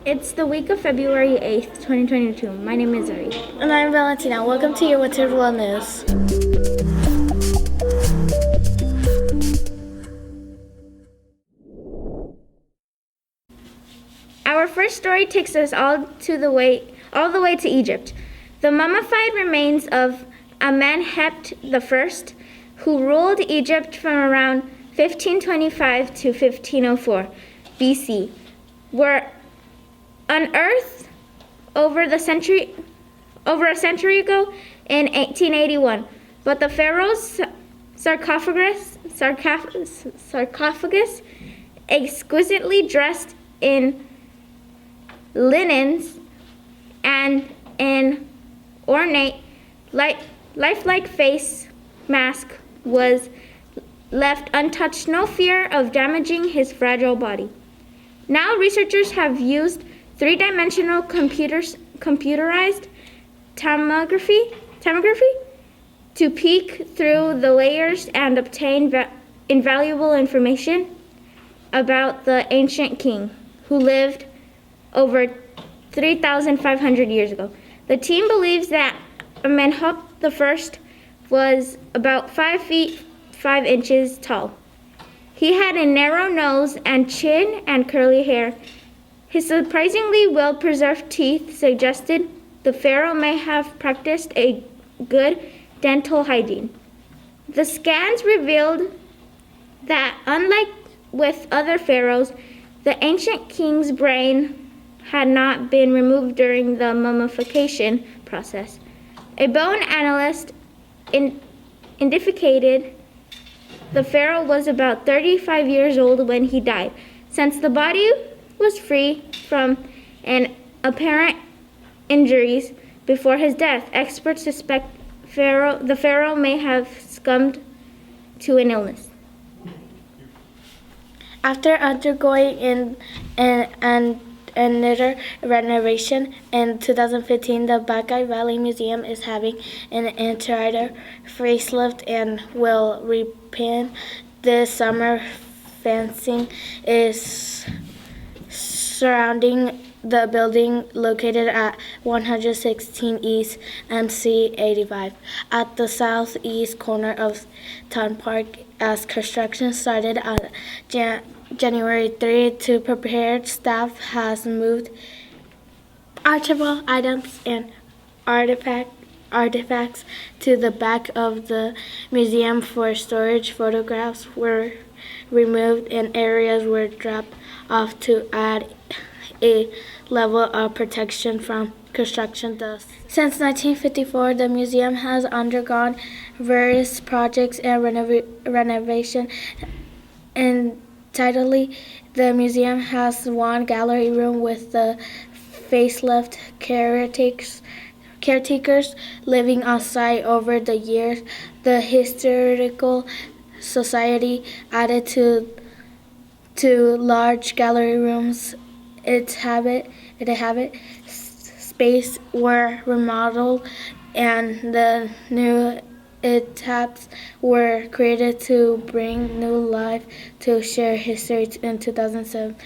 It's the week of February 8th, 2022. My name is Ari. And I'm Valentina. Welcome to your Winter World News. Our first story takes us all the way to Egypt. The mummified remains of a man hept I, who ruled Egypt from around 1525 to 1504 BC, were unearthed over a century ago in 1881. But the pharaoh's sarcophagus, exquisitely dressed in linens and an ornate, lifelike face mask was left untouched, no fear of damaging his fragile body. Now researchers have used three-dimensional computerized tomography to peek through the layers and obtain invaluable information about the ancient king who lived over 3,500 years ago. The team believes that Amenhotep I was about 5 feet 5 inches tall. He had a narrow nose and chin and curly hair. His surprisingly well-preserved teeth suggested the pharaoh may have practiced a good dental hygiene. The scans revealed that, unlike with other pharaohs, the ancient king's brain had not been removed during the mummification process. A bone analyst indicated the pharaoh was about 35 years old when he died. Since the body was free from apparent injuries before his death, experts suspect the pharaoh may have succumbed to an illness. After undergoing another renovation in 2015, the Buckeye Valley Museum is having an entire facelift and will repaint this summer. Fencing is surrounding the building located at 116 East MC 85 at the southeast corner of Town Park, as construction started on January 3. To prepare, staff has moved archival items and artifacts to the back of the museum for storage. Photographs were removed and areas were dropped off to add a level of protection from construction dust. Since 1954, the museum has undergone various projects and renovation. Entirely, the museum has one gallery room with the facelift caretakers living on site over the years. The Historical Society added two large gallery rooms. Its habit space were remodeled, and the new etaps were created to bring new life to shared history. In 2007,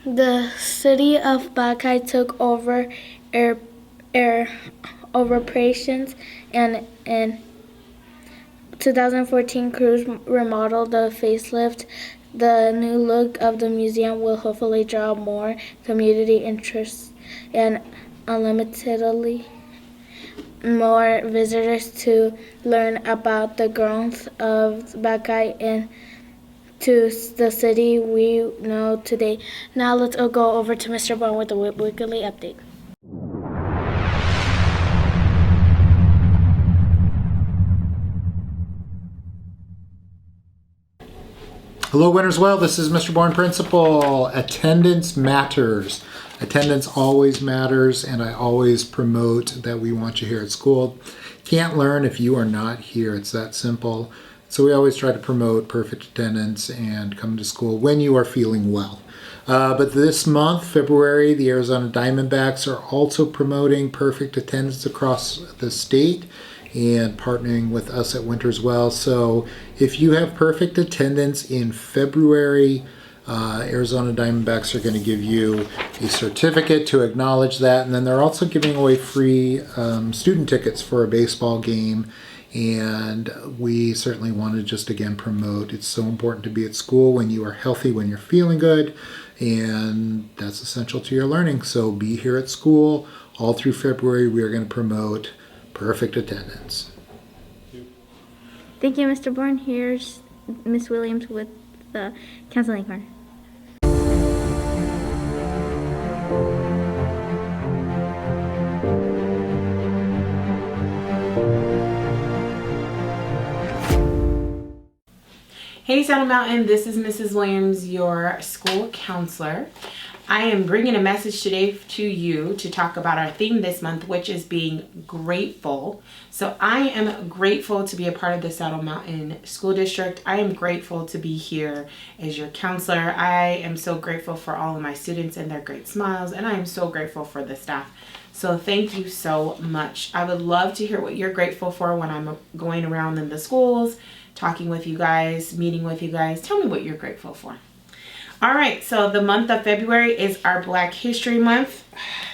the city of Buckeye took over operations, and in 2014, crews remodeled the facelift. The new look of the museum will hopefully draw more community interest and unlimitedly more visitors to learn about the growth of Buckeye and to the city we know today. Now let's go over to Mr. Bond with the weekly update. Hello, Winners Well. This is Mr. Bourne, Principal. Attendance matters. Attendance always matters, and I always promote that we want you here at school. Can't learn if you are not here. It's that simple. So we always try to promote perfect attendance and come to school when you are feeling well. But this month, February, the Arizona Diamondbacks are also promoting perfect attendance across the state and partnering with us at Winters Well. So if you have perfect attendance in February Arizona Diamondbacks are going to give you a certificate to acknowledge that, and then they're also giving away free student tickets for a baseball game. And we certainly want to just again promote, it's so important to be at school when you are healthy, when you're feeling good, and that's essential to your learning. So be here at school all through February. We are going to promote perfect attendance. Thank you, Mr. Bourne. Here's Miss Williams with the counseling corner. Hey Saddle Mountain, this is Mrs. Williams, your school counselor. I am bringing a message today to you to talk about our theme this month, which is being grateful. So I am grateful to be a part of the Saddle Mountain School District. I am grateful to be here as your counselor. I am so grateful for all of my students and their great smiles, and I am so grateful for the staff. So thank you so much. I would love to hear what you're grateful for when I'm going around in the schools, talking with you guys, meeting with you guys. Tell me what you're grateful for. All right, so the month of February is our Black History Month.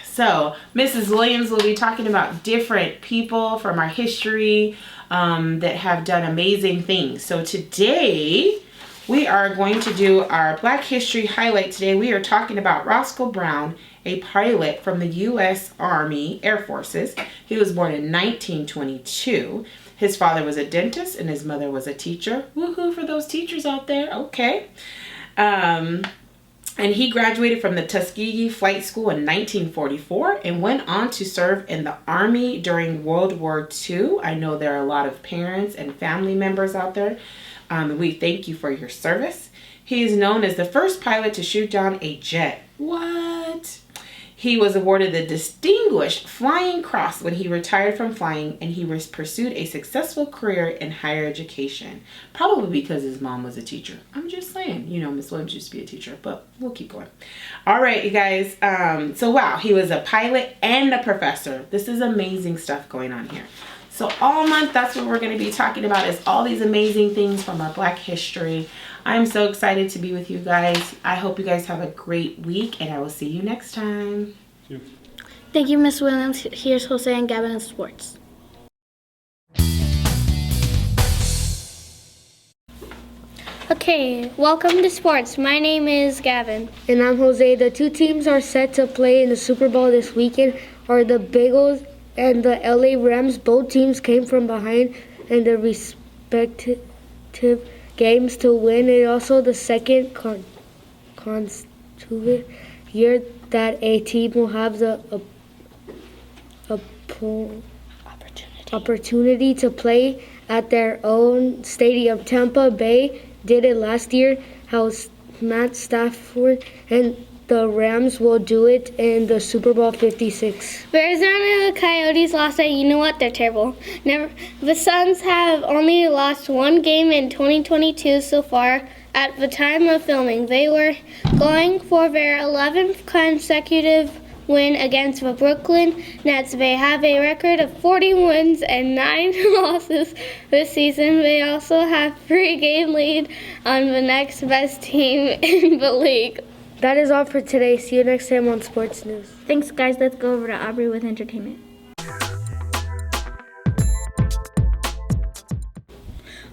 So Mrs. Williams will be talking about different people from our history that have done amazing things. So today we are going to do our Black History highlight. Today we are talking about Roscoe Brown, a pilot from the U.S. Army Air Forces. He was born in 1922. His father was a dentist and his mother was a teacher. Woohoo for those teachers out there. Okay. And he graduated from the Tuskegee Flight School in 1944 and went on to serve in the Army during World War II. I know there are a lot of parents and family members out there. We thank you for your service. He is known as the first pilot to shoot down a jet. What? He was awarded the Distinguished Flying Cross when he retired from flying, and he pursued a successful career in higher education. Probably because his mom was a teacher. I'm just saying, you know, Miss Williams used to be a teacher, but we'll keep going. All right, you guys. So wow, he was a pilot and a professor. This is amazing stuff going on here. So all month, that's what we're going to be talking about, is all these amazing things from our Black history. I'm so excited to be with you guys. I hope you guys have a great week, and I will see you next time. Thank you, Miss Williams. Here's Jose and Gavin in sports. Okay, welcome to sports. My name is Gavin. And I'm Jose. The two teams are set to play in the Super Bowl this weekend are the Bengals and the LA Rams. Both teams came from behind in their respective games to win. It also the second consecutive year that a team will have the opportunity to play at their own stadium. Tampa Bay did it last year. How Matt Stafford and the Rams will do it in the Super Bowl 56. Arizona Coyotes lost it. You know what? They're terrible. The Suns have only lost one game in 2022 so far. At the time of filming, they were going for their 11th consecutive win against the Brooklyn Nets. They have a record of 40 wins and 9 losses this season. They also have 3-game lead on the next best team in the league. That is all for today. See you next time on Sports News. Thanks, guys. Let's go over to Aubrey with entertainment.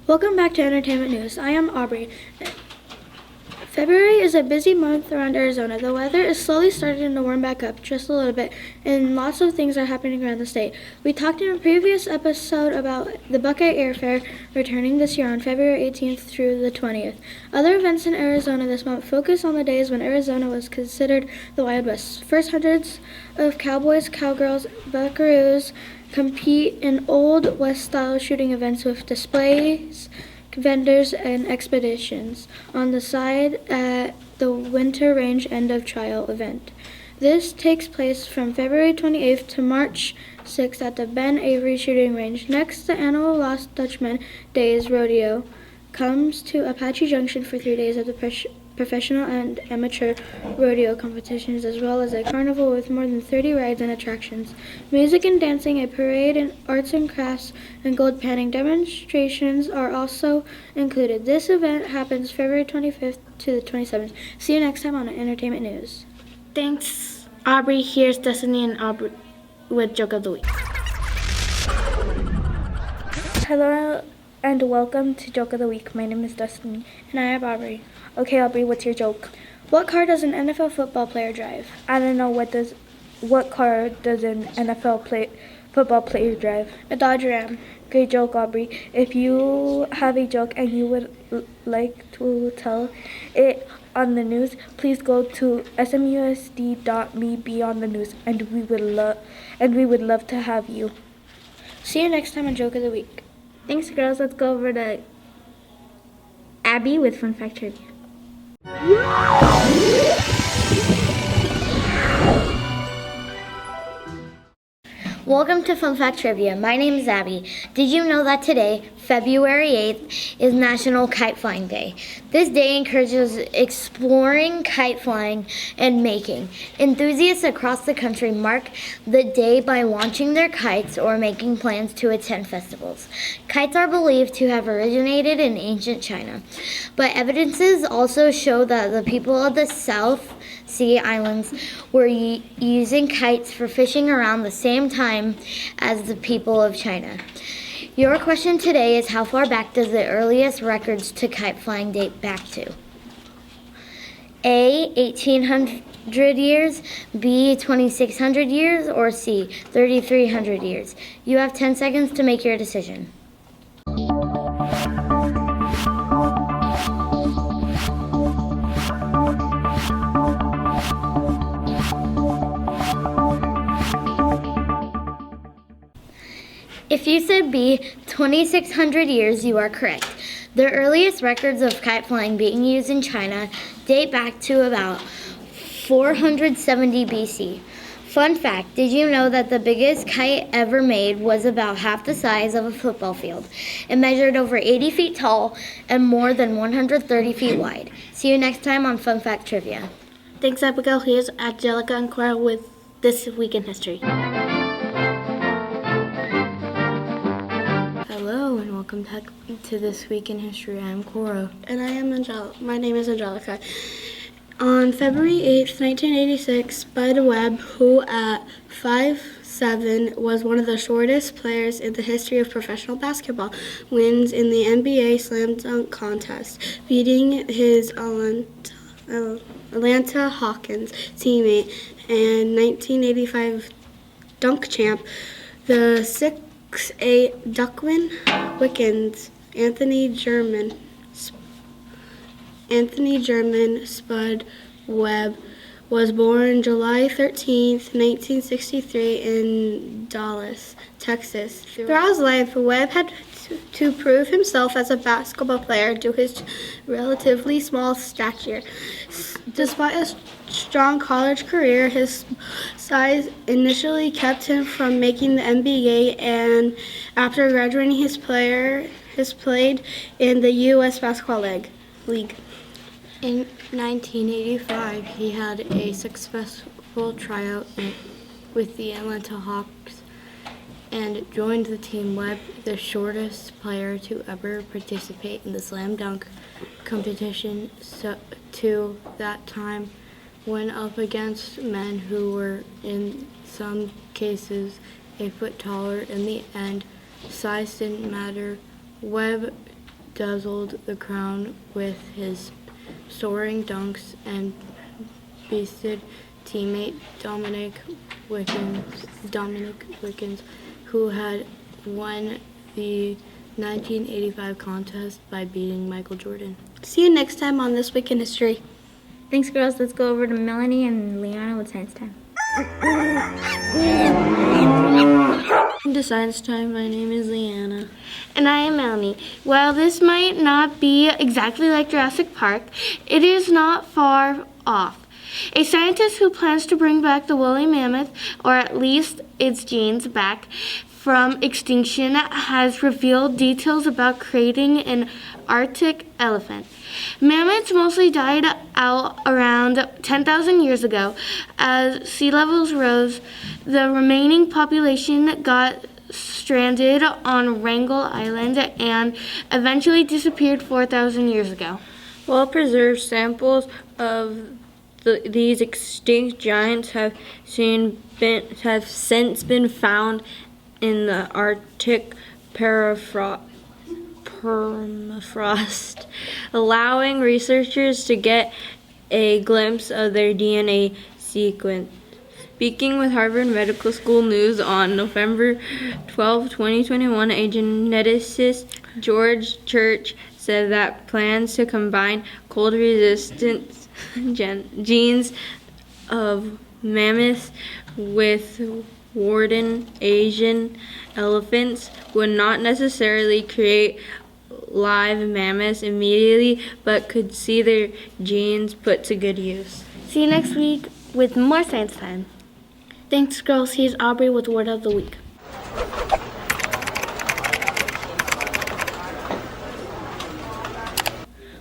Welcome back to Entertainment News. I am Aubrey. February is a busy month around Arizona. The weather is slowly starting to warm back up just a little bit, and lots of things are happening around the state. We talked in a previous episode about the Buckeye Air Fair returning this year on February 18th through the 20th. Other events in Arizona this month focus on the days when Arizona was considered the Wild West. First, hundreds of cowboys, cowgirls, buckaroos compete in Old West-style shooting events with displays, vendors, and expeditions on the side at the Winter Range End of Trial event. This takes place from February 28th to March 6th at the Ben Avery Shooting Range. Next, the annual Lost Dutchman Days Rodeo comes to Apache Junction for 3 days at the professional and amateur rodeo competitions, as well as a carnival with more than 30 rides and attractions. Music and dancing, a parade, and arts and crafts, and gold panning demonstrations are also included. This event happens February 25th to the 27th. See you next time on Entertainment News. Thanks, Aubrey. Here's Destiny and Aubrey with Joke of the Week. Hello and welcome to Joke of the Week. My name is Destiny. And I am Aubrey. Okay, Aubrey, what's your joke? What car does an NFL football player drive? I don't know. What car does an football player drive? A Dodge Ram. Great joke, Aubrey. If you have a joke and you would like to tell it on the news, please go to smusd.me beyond the news, and we would love to have you. See you next time on Joke of the Week. Thanks, girls. Let's go over to Abby with Fun Fact Trivia. Welcome to Fun Fact Trivia. My name is Abby. Did you know that today, February 8th, is National Kite Flying Day? This day encourages exploring, kite flying, and making. Enthusiasts across the country mark the day by launching their kites or making plans to attend festivals. Kites are believed to have originated in ancient China, but evidences also show that the people of the South Sea Islands were using kites for fishing around the same time as the people of China. Your question today is, how far back does the earliest records to kite flying date back to? A, 1800 years, B, 2600 years, or C, 3300 years? You have 10 seconds to make your decision. If you said B, 2600 years, you are correct. The earliest records of kite flying being used in China date back to about 470 BC. Fun fact, did you know that the biggest kite ever made was about half the size of a football field? It measured over 80 feet tall and more than 130 feet wide. See you next time on Fun Fact Trivia. Thanks, Abigail. Here's Angelica and Cora with This Week in History. Hello and welcome back to This Week in History. I'm Cora. And I am My name is Angelica. On February 8th, 1986, Bud Webb, who at 5'7" was one of the shortest players in the history of professional basketball, wins in the NBA Slam Dunk Contest, beating his Atlanta Hawks teammate and 1985 dunk champ, the 6'8" Duckwin Wickens, Anthony German Spud Webb, was born July 13th, 1963 in Dallas, Texas. Throughout his life, Webb had to prove himself as a basketball player due to his relatively small stature. Despite a strong college career, his size initially kept him from making the NBA, and after graduating, he played in the U.S. Basketball League. In 1985, he had a successful tryout with the Atlanta Hawks and joined the team. Webb, the shortest player to ever participate in the slam dunk competition to that time, went up against men who were in some cases a foot taller. In the end, size didn't matter. Webb dazzled the crowd with his soaring dunks and beasted teammate Dominic Wickens, who had won the 1985 contest by beating Michael Jordan. See you next time on This Week in History. Thanks, girls. Let's go over to Melanie and Liana with Science Time. To Science Time, my name is Leanna. And I am Melanie. While this might not be exactly like Jurassic Park, it is not far off. A scientist who plans to bring back the woolly mammoth, or at least its genes, back from extinction has revealed details about creating an Arctic elephant. Mammoths mostly died out around 10,000 years ago. As sea levels rose, the remaining population got stranded on Wrangel Island and eventually disappeared 4,000 years ago. Well-preserved samples of these extinct giants have since been found in the Arctic permafrost, allowing researchers to get a glimpse of their DNA sequence. Speaking with Harvard Medical School News on November 12, 2021, a geneticist, George Church, said that plans to combine cold resistance genes of mammoths with warden Asian elephants would not necessarily create live mammoths immediately, but could see their genes put to good use. See you next week with more Science Time. Thanks, girls. Here's Aubrey with Word of the Week.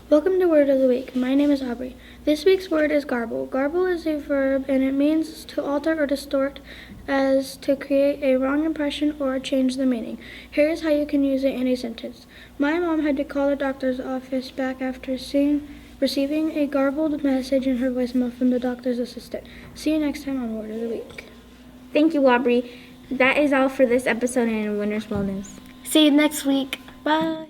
Welcome to Word of the Week. My name is Aubrey. This week's word is garble. Garble is a verb and it means to alter or distort, as to create a wrong impression or change the meaning. Here's how you can use it in a sentence. My mom had to call the doctor's office back after receiving a garbled message in her voicemail from the doctor's assistant. See you next time on Word of the Week. Thank you, Aubrey. That is all for this episode in Winter's Wellness. See you next week. Bye.